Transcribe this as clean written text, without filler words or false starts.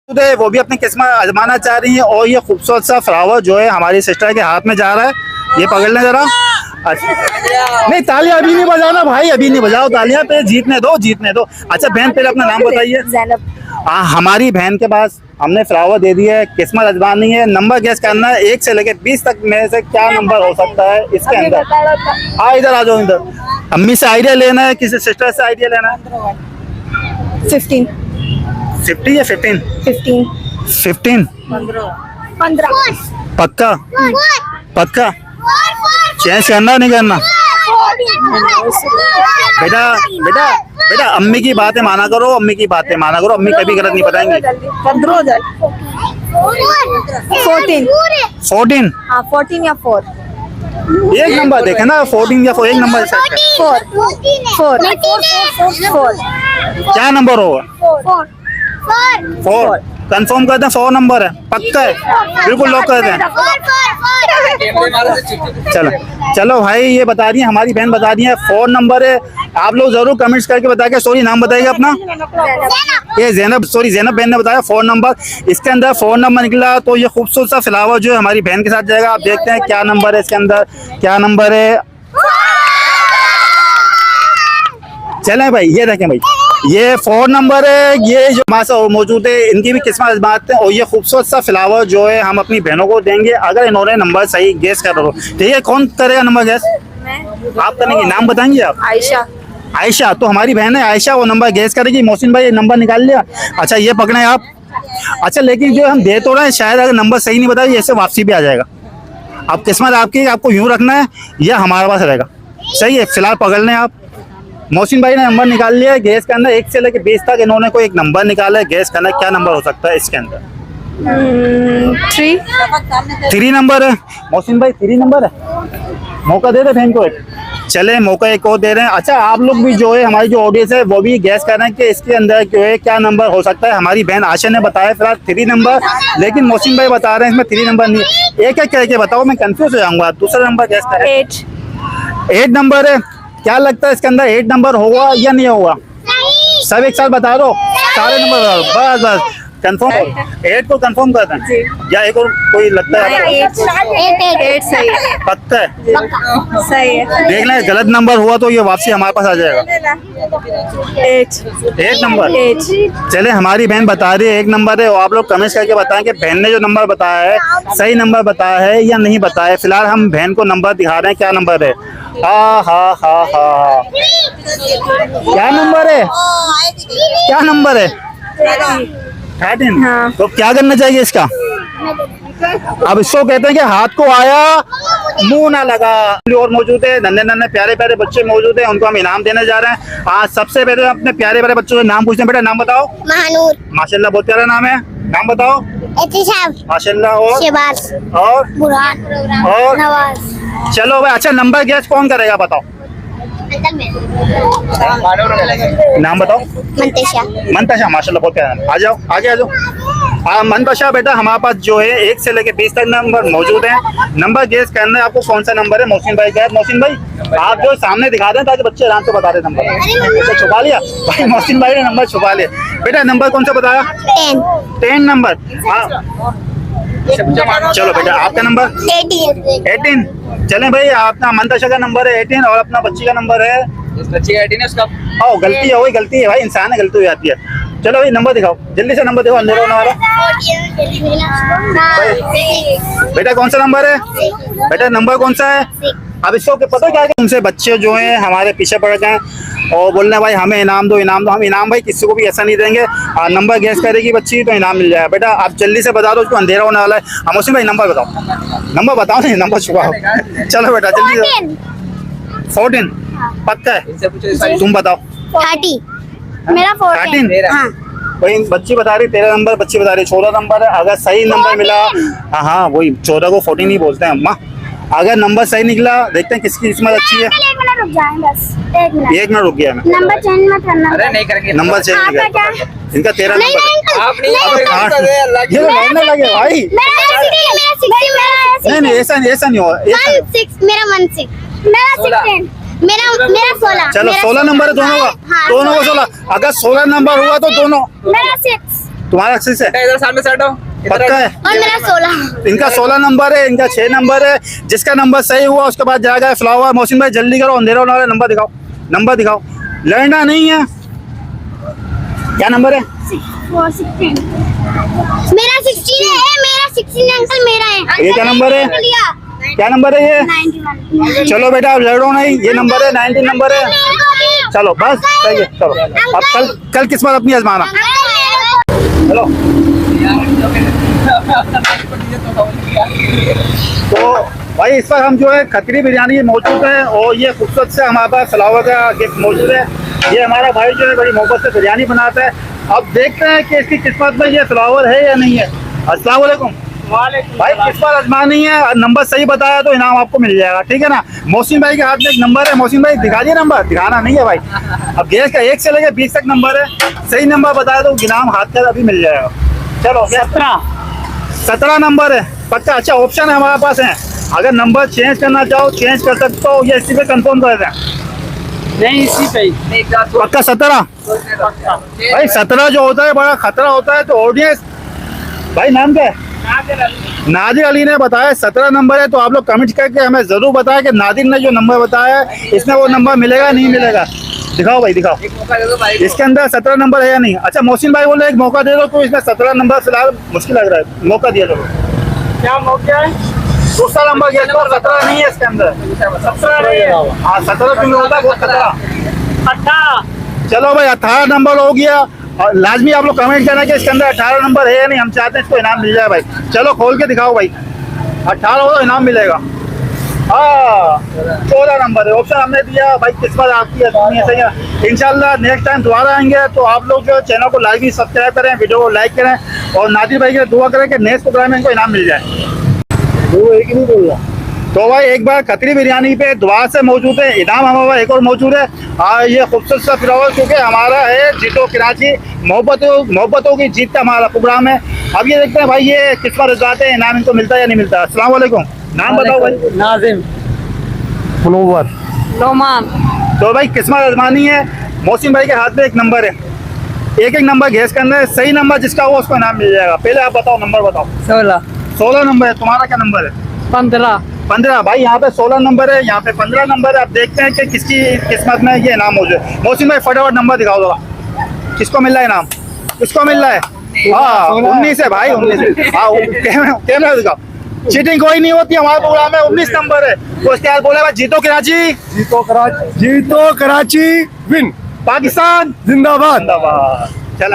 वो भी अपनी किस्मत आजमाना चाह रही है और ये खूबसूरत सा फ्लावर जो है हमारी सिस्टर के हाथ में जा रहा है। ये पकड़ लें जरा। अच्छा नहीं, तालियां अभी नहीं बजाना भाई, अभी नहीं बजाओ तालियां, पे जीतने दो, जीतने दो। अच्छा बहन पहले अपना नाम बताइए। ज़ैनब। हमारी बहन के पास हमने फ्लावर दे दिया है, किस्मत आजमानी है, नंबर गेस करना है 1 से लेकर 20 तक में से क्या नंबर हो सकता है इसके अंदर। इधर आ जाओ, इधर। अम्मी से आइडिया लेना है, किसी सिस्टर से आइडिया लेना है। 15 50 या 15? 15 15 पक्का पक्का चेंज करना नहीं करना? बेटा बेटा बेटा अम्मी की बातें माना करो, अम्मी की बातें माना करो, अम्मी कभी गलत नहीं बताएंगी। 14 हाँ 14 या 4 एक नंबर देखे ना, 14 या 4 एक नंबर। 4 क्या नंबर होगा? 4 कंफर्म करते हैं, 4 नंबर है, पक्का है, बिल्कुल लॉक करते हैं। चलो चलो भाई, ये बता रही है हमारी बहन, बता रही है 4 नंबर है। आप लोग जरूर कमेंट्स करके बताइए। सॉरी नाम बताइएगा अपना। ये ज़ैनब, सॉरी ज़ैनब बहन ने बताया 4 नंबर। इसके अंदर 4 नंबर निकला तो ये खूबसूरत सा फ्लावर जो है हमारी बहन के साथ जाएगा। आप देखते हैं क्या नंबर है इसके अंदर, क्या नंबर है। चलें भाई, ये देखें भाई, ये 4 नंबर है। ये जो मासा मौजूद है इनकी भी किस्मत आजमाते हैं और ये खूबसूरत सा फ्लावर जो है हम अपनी बहनों को देंगे अगर इन्होंने नंबर सही गेस कर दो। ठीक है, कौन करेगा नंबर गेस? आप करेंगे। नाम बताएंगे आप? आयशा। आयशा, तो हमारी बहन है आयशा, वो नंबर गेस करेगी। मोहसिन भाई नंबर निकाल लिया। अच्छा ये पकड़े आप। अच्छा लेकिन जो हम दे तो रहे हैं, शायद अगर नंबर सही नहीं बताया ऐसे वापसी भी आ जाएगा। अब किस्मत आपकी, आपको यूँ रखना है या हमारे पास रहेगा। सही है, फिलहाल पकड़ लें आप। मोहसिन भाई ने नंबर निकाल लिया है। गैस करना 1 से लेकर 20 तक इन्होंने कोई एक नंबर निकाला है। गैस करना क्या नंबर हो सकता है इसके अंदर। 3 नंबर है। मोहसिन भाई 3 नंबर है। मौका दे दे बहन को एक। चले मौका एक और दे रहे हैं। अच्छा आप लोग भी जो है, हमारी जो ऑडियंस है वो भी गैस कर रहे हैं कि इसके अंदर जो है क्या नंबर हो सकता है। हमारी बहन आशा ने बताया फिलहाल 3 नंबर, लेकिन मोहसिन भाई बता रहे हैं इसमें 3 नंबर नहीं है। एक एक करके बताओ, मैं कंफ्यूज हो जाऊंगा। दूसरा नंबर गैस करें। 8 नंबर है। क्या लगता है इसके अंदर 8 नंबर होगा या नहीं होगा? सब एक साथ बता दो, सारे नंबर बता दो। बस बस कंफर्म, 8 को कंफर्म कर दें या एक और कोई लगता है? 8 सही है। पक्का है? सही है। देख लें, गलत नंबर हुआ तो ये वापसी हमारे पास आ जाएगा। 8 नंबर। चले हमारी बहन बता रही है 1 नंबर है और आप लोग कमेंट्स करके बताएं कि बहन ने जो नंबर बताया है सही नंबर बताया है या नहीं बताया। फिलहाल हम बहन को नंबर दिखा रहे हैं, क्या नंबर है। हा क्या नंबर है? क्या नंबर है? 13। हाँ। तो क्या करना चाहिए इसका? अब इसको कहते हैं कि हाथ को आया मुंह ना लगा। और मौजूद है नन्हे नन्हे प्यारे प्यारे बच्चे मौजूद हैं, उनको हम इनाम देने जा रहे हैं। आज सबसे पहले अपने प्यारे प्यारे बच्चों से नाम पूछते हैं। बेटा नाम बताओ। महानूर। माशाल्लाह बहुत प्यारा नाम है। नाम बताओ। माशाल्लाह। और शहबाज। और बुरहान। और नवाज। चलो भाई, अच्छा नंबर गैस कौन करेगा बताओ। नाम बताओ। मंतशा। मंतशा, माशाल्लाह बहुत प्यारा नाम। आ जाओ आगे आ जाओ। मंतशा बेटा, हमारे पास जो है 1 से लेकर 20 तक नंबर मौजूद हैं। नंबर गेस करना है आपको कौन सा नंबर है। मोहसिन भाई क्या? मोहसिन भाई आप जो सामने दिखा दें ताकि बच्चे आराम से बता रहे नंबर। तो छुपा लिया भाई, मोहसिन भाई ने नंबर छुपा लिया। बेटा नंबर कौन सा बताया? 10 नंबर। चलो बेटा आपका नंबर 18। चलें भाई, अपना मंतशा का नंबर है 18 और अपना बच्ची का नंबर है। बच्ची का 18 है उसका। ओ गलती है, वही गलती है भाई, इंसान है, गलती हो जाती है। चलो भाई नंबर दिखाओ, जल्दी से नंबर दिखाओ, अंधेरा होने वाला। बेटा कौन सा नंबर है? बेटा नंबर कौन सा है? अब इसको पता क्या है, उनसे बच्चे जो हैं हमारे पीछे पड़ गए और बोल रहे हैं भाई हमें इनाम दो, इनाम दो। हम इनाम भाई किसी को भी ऐसा नहीं देंगे। नंबर गैस करेगी बच्ची तो इनाम मिल जाएगा। बेटा आप जल्दी से बता दो, उसको अंधेरा होने वाला है। मोहसिन भाई नंबर बताओ, नंबर बताओ, नहीं नंबर छुपाओ। चलो बेटा जल्दी से। 14 पक्का है? तुम बताओ। 30। मेरा 13। हाँ। वही बच्ची बता रही 13 नंबर, बच्ची बता रही 14 नंबर है। अगर सही नंबर मिला, हाँ वही 14 को 14 ही बोलते हैं अम्मा। अगर नंबर सही निकला, देखते हैं किसकी किस्मत अच्छी है। 1 मिनट रुक जाएं बस। 1 मिनट। 1 मिनट रुक गया मैं। नंबर चेंज मत करना। अरे नहीं करेंगे। नंबर चेंज नहीं आपका क्या? कर। इनका 13 नहीं नंबर। आप नहीं ये लड़ने लगे भाई। मेरा 16। नहीं नहीं ऐसा नहीं हुआ। 16। मेरा 16। मेरा 16। मेरा 16। चलो 16 नंबर है दोनों का। हाँ, दोनों को 16। अगर 16 नंबर हुआ तो दोनों। मेरा 6। तुम्हारा 80 है, इधर सामने सेट हो, पक्का है? और मेरा 16। इनका 16 नंबर है, इनका 6 नंबर है। जिसका नंबर सही हुआ उसके बाद जाएगा फ्लावर। मोहसिन भाई जल्दी करो, अंधेरा होने वाला है। नंबर दिखाओ, नंबर दिखाओ, लड़ना नहीं है। क्या नंबर है? 16 मेरा 16 है, मेरा 16 अंकल मेरा है। ये क्या नंबर है? क्या नंबर है ये? 91। चलो बेटा अब लड़ो नहीं, ये नंबर है, 19 नंबर है। मेरे को भी। चलो बस सही है, चलो अब कल किस्मत अपनी आजमाना। चलो तो भाई इस पर हम जो है खतरी बिरयानी मौजूद है और ये खूबसूरत से हमारे पास फ्लावर का गिफ्ट मौजूद है। ये हमारा भाई जो है बड़ी मोहब्बत से बिरयानी बनाता है। अब देखते हैं कि इसकी किस्मत में ये फ्लावर है या नहीं है। अस्सलाम वालेकुम भाई, किस्मत आजमानी है, नंबर सही बताया तो इनाम आपको मिल जाएगा, ठीक है ना। मोहसिन भाई के हाथ में एक नंबर है, मोहसिन भाई दिखा दिए नंबर, दिखाना नहीं है भाई। अब गैस का 1 से लेकर 20 तक नंबर है, सही नंबर बताया तो इनाम हाथ का अभी मिल जाएगा। चलो 17 नंबर है पक्का। अच्छा ऑप्शन है हमारे पास है, अगर नंबर चेंज करना चाहो चेंज कर सकते हो, ये इसी पे कंफर्म कर दें। नहीं इसी पे ही। पक्का 17 भाई। 17 जो होता है बड़ा खतरा होता है। तो ऑडियंस भाई नाम क्या है? नादिर अली ने बताया 17 नंबर है। तो आप लोग कमेंट करके हमें जरूर बताया कि नादिर ने जो नंबर बताया है इसमें वो नंबर मिलेगा नहीं मिलेगा। दिखाओ भाई दिखाओ, एक मौका दे दो भाई को। इसके अंदर 17 नंबर है या नहीं। अच्छा मोहसिन भाई बोले एक मौका दे दो, तो इसमें 17 नंबर फिलहाल मुश्किल लग रहा है, मौका दिया जाओ। क्या मौका है? दूसरा नंबर गया तो 17 नहीं है इसके अंदर। 17 नहीं है। हाँ 17 क्यों होता है, बहुत खतरा। 18। चलो भाई 18 नंबर हो गया। और लाजमी आप लोग कमेंट करना कि इसके अंदर 18 नंबर है या नहीं, हम चाहते हैं इसको इनाम मिल जाए भाई। चलो खोल के दिखाओ भाई, 18 हो तो इनाम मिलेगा। हाँ 14 नंबर है, ऑप्शन हमने दिया भाई, किस्मत आपकी है, दुनिया सही है। इंशाल्लाह नेक्स्ट टाइम दोबारा आएंगे तो आप लोग जो चैनल को लाइक भी सब्सक्राइब करें, वीडियो को लाइक करें और नादिर भाई के लिए दुआ करें कि नेक्स्ट प्रोग्राम में इनको इनाम मिल जाए। वो एक नहीं बोल रहा। तो भाई एक बार खतरी बिरयानी पे दुआ से मौजूद है, इनाम हमारा एक और मौजूद है। ये खूबसूरत सा फ्लावर क्योंकि हमारा है जीतो कराची, मोहब्बतों की जीत का हमारा प्रोग्राम है। अब ये देखते हैं भाई ये किस पर जाते हैं, इनाम इनको मिलता है या नहीं मिलता। अस्सलाम वालेकुम, नाम बताओ भाई। नाजिम। फलोवर। नोमान। तो भाई किस्मत आजमानी है, मोहसिन भाई के हाथ में एक नंबर है, एक नंबर गैस करना है, सही नंबर जिसका हो उसको इनाम मिल जाएगा। पहले आप बताओ नंबर बताओ। 16 नंबर है, तुम्हारा क्या नंबर है? 15 भाई, यहाँ पे 16 नंबर है, यहाँ पे 15 नंबर है। आप देखते हैं कि किसकी किस्मत में ये इनाम मौजूद है। मोहसिन भाई फटाफट नंबर दिखाओ जरा, किसको मिल रहा है इनाम, किसको मिल रहा है? हाँ 19 है भाई, 19 है। हाँ कैमरा दिखाओ, चीटिंग कोई नहीं होती हमारे प्रोग्राम में। 19 नंबर है तो उसके बाद बोले भाई जीतो कराची, जीतो कराची, जीतो कराची विन, पाकिस्तान जिंदाबाद। जिंदाबाद। चला।